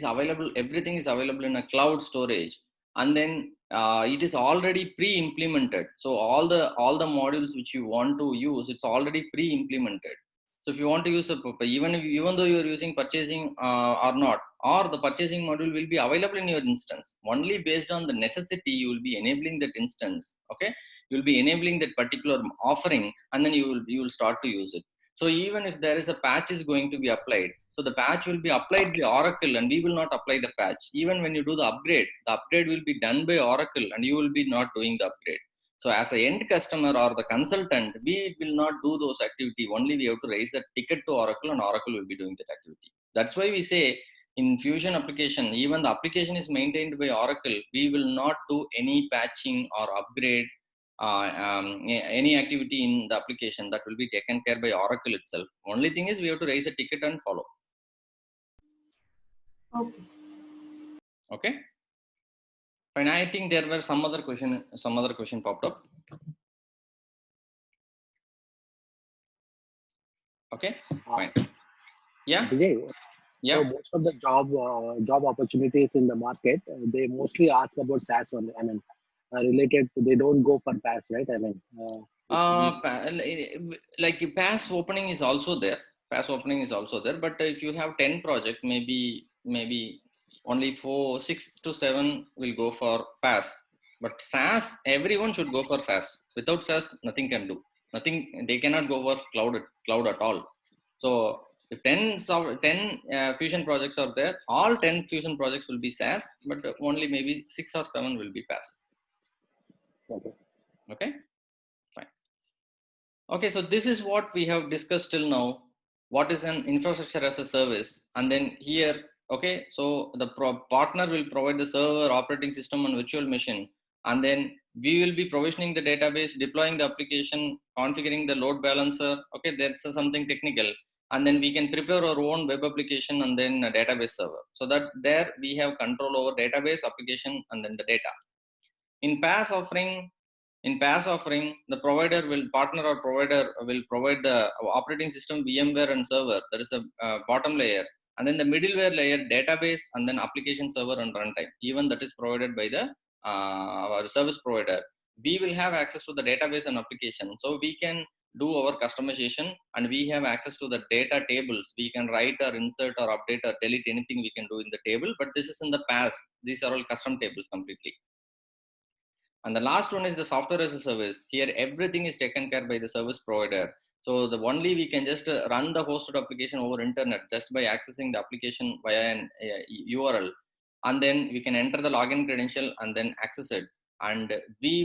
available. Everything is available in a cloud storage. and then it is already pre-implemented. So all the modules which you want to use, it's already pre-implemented. So if you want to use even though you're using purchasing or not, or the purchasing module will be available in your instance, only based on the necessity you will be enabling that instance. Okay, you will be enabling that particular offering, and then you will start to use it. So even if there is a patch is going to be applied, so the patch will be applied by Oracle, and we will not apply the patch. Even when you do the upgrade will be done by Oracle, and you will be not doing the upgrade. So as a end customer or the consultant, we will not do those activity. Only we have to raise a ticket to Oracle, and Oracle will be doing that activity. That's why we say in Fusion application, even the application is maintained by Oracle, we will not do any patching or upgrade, any activity in the application. That will be taken care by Oracle itself. Only thing is we have to raise a ticket and follow. Okay. Okay. Fine. I think there were some other question popped up. Okay. Fine. Yeah. Vijay, Yeah. so most of the job opportunities in the market, they mostly ask about SaaS only. I mean, related to, they don't go for PaaS, right? I mean, Like PaaS opening is also there. PaaS opening is also there. But if you have 10 projects, maybe only 6 to 7 will go for PaaS. But SaaS, everyone should go for SaaS. Without SaaS, nothing can do. Nothing. They cannot go for cloud at all. So if 10 Fusion projects are there, all 10 Fusion projects will be SaaS, but only maybe 6 or 7 will be PaaS. okay. Okay. Okay, so this is what we have discussed till now. What is an infrastructure as a service? And then here, okay, so the partner will provide the server, operating system, and virtual machine. And then we will be provisioning the database, deploying the application, configuring the load balancer. Okay, that's something technical. And then we can prepare our own web application and then a database server. So that there we have control over database, application, and then the data. In PaaS offering, the partner or provider will provide the operating system, VMware, and server. That is the bottom layer. And then the middleware layer, database, and then application server and runtime. Even that is provided by the our service provider. We will have access to the database and application. So we can do our customization, and we have access to the data tables. We can write or insert or update or delete anything we can do in the table. But this is in the PaaS. These are all custom tables completely. And the last one is the software as a service. Here, everything is taken care by the service provider. So the only we can just run the hosted application over internet just by accessing the application via an URL, and then we can enter the login credential and then access it. And we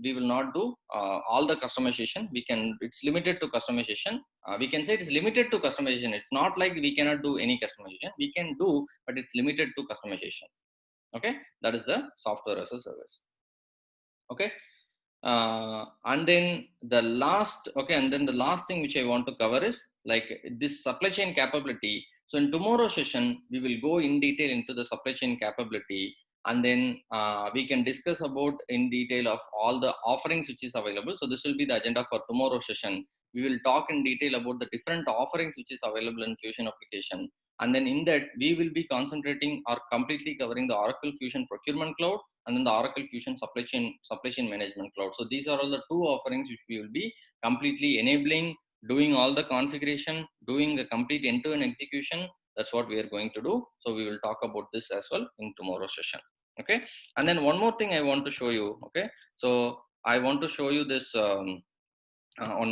will not do all the customization. It's limited to customization. We can say it is limited to customization. It's not like we cannot do any customization. We can do, but it's limited to customization. Okay, that is the software as a service. Okay, and then the last thing which I want to cover is like this supply chain capability. So in tomorrow's session we will go in detail into the supply chain capability, and then we can discuss about in detail of all the offerings which is available. So this will be the agenda for tomorrow's session. We will talk in detail about the different offerings which is available in Fusion application, and then in that we will be concentrating or completely covering the Oracle Fusion Procurement Cloud, and then the Oracle Fusion Supply Chain Management Cloud. So these are all the two offerings which we will be completely enabling, doing all the configuration, doing the complete end-to-end execution. That's what we are going to do. So we will talk about this as well in tomorrow's session. Okay. And then one more thing I want to show you. Okay. So I want to show you this. 1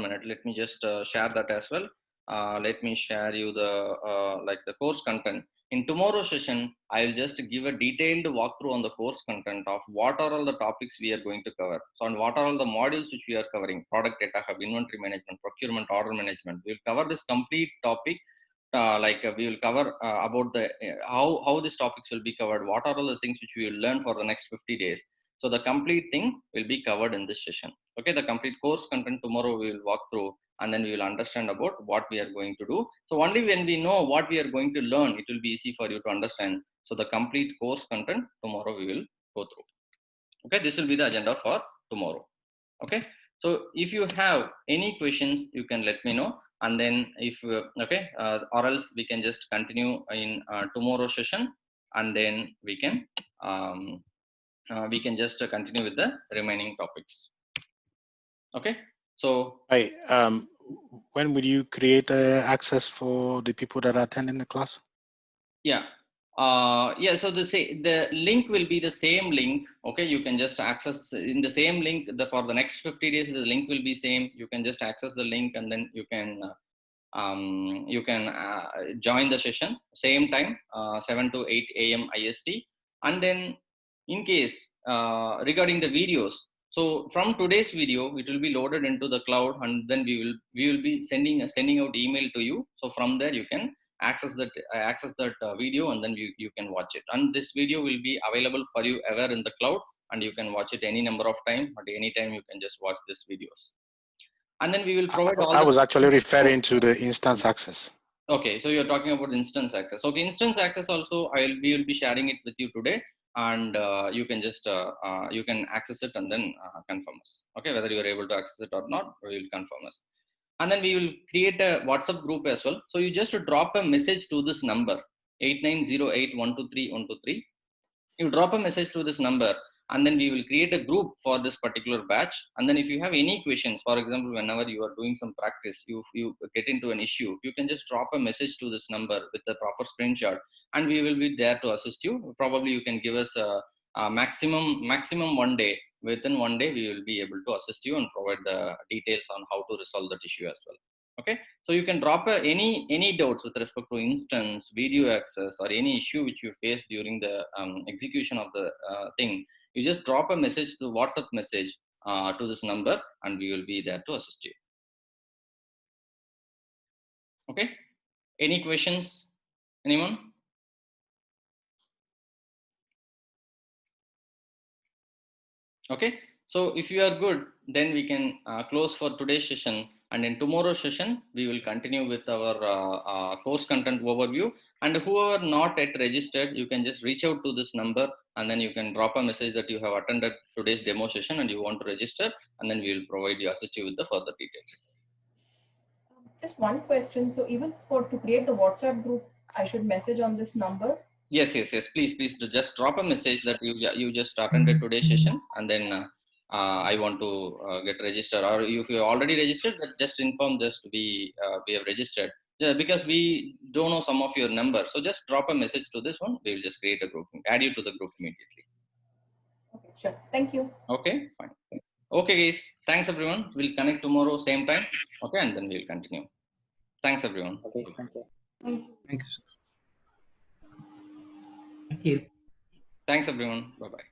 minute. Let me just share that as well. Let me share you the course content. In tomorrow's session, I'll just give a detailed walkthrough on the course content of what are all the topics we are going to cover. So, and what are all the modules which we are covering: product data hub, inventory management, procurement, order management. We'll cover this complete topic. We will cover about the how these topics will be covered. What are all the things which we will learn for the next 50 days. So the complete thing will be covered in this session. Okay, the complete course content tomorrow we will walk through, and then we will understand about what we are going to do. So only when we know what we are going to learn, it will be easy for you to understand. So the complete course content tomorrow we will go through. Okay, this will be the agenda for tomorrow. Okay, so if you have any questions, you can let me know, and then if or else we can just continue in tomorrow's session, and then we can we can just continue with the remaining topics. Okay. So Hi. When will you create access for the people that are attending the class? yeah. So the link will be the same link. Okay, you can just access in the same link. For the next 50 days, the link will be same. You can just access the link, and then you can join the session same time, 7 to 8 a.m. IST. And then in case regarding the videos, so from today's video, it will be loaded into the cloud, and then we will be sending out email to you. So from there you can access that video, and then you can watch it. And this video will be available for you ever in the cloud, and you can watch it any number of time. At any time you can just watch these videos. And then we will provide all. I was actually referring to the instance access. Okay, so you're talking about instance access. Okay, instance access also we will be sharing it with you today, and you can just you can access it and then confirm us. Okay, whether you are able to access it or not, we will confirm us. And then we will create a WhatsApp group as well. So you just drop a message to this number 8908123123. You drop a message to this number, and then we will create a group for this particular batch. And then if you have any questions, for example, whenever you are doing some practice, you get into an issue, you can just drop a message to this number with the proper screenshot, and we will be there to assist you. Probably you can give us a maximum 1 day. Within 1 day, we will be able to assist you and provide the details on how to resolve that issue as well. Okay, so you can drop any doubts with respect to instance, video access, or any issue which you face during the execution of the thing. You just drop a message to WhatsApp message to this number, and we will be there to assist you. Okay, any questions? Anyone? Okay, so if you are good, then we can close for today's session. And in tomorrow's session, we will continue with our course content overview. And whoever not yet registered, you can just reach out to this number, and then you can drop a message that you have attended today's demo session and you want to register, and then we will assist you with the further details. Just one question. So even to create the WhatsApp group, I should message on this number? Yes. Please just drop a message that you just attended today's session, and then I want to get registered. Or if you already registered, just inform we have registered. Yeah, because we don't know some of your number. So just drop a message to this one. We will just create a group, add you to the group immediately. Okay, sure. Thank you. Okay, fine. Okay, guys. Thanks, everyone. We'll connect tomorrow, same time. Okay, and then we'll continue. Thanks, everyone. Okay, thank you. Thank you. Thank you, sir. Thank you. Thanks, everyone. Bye-bye.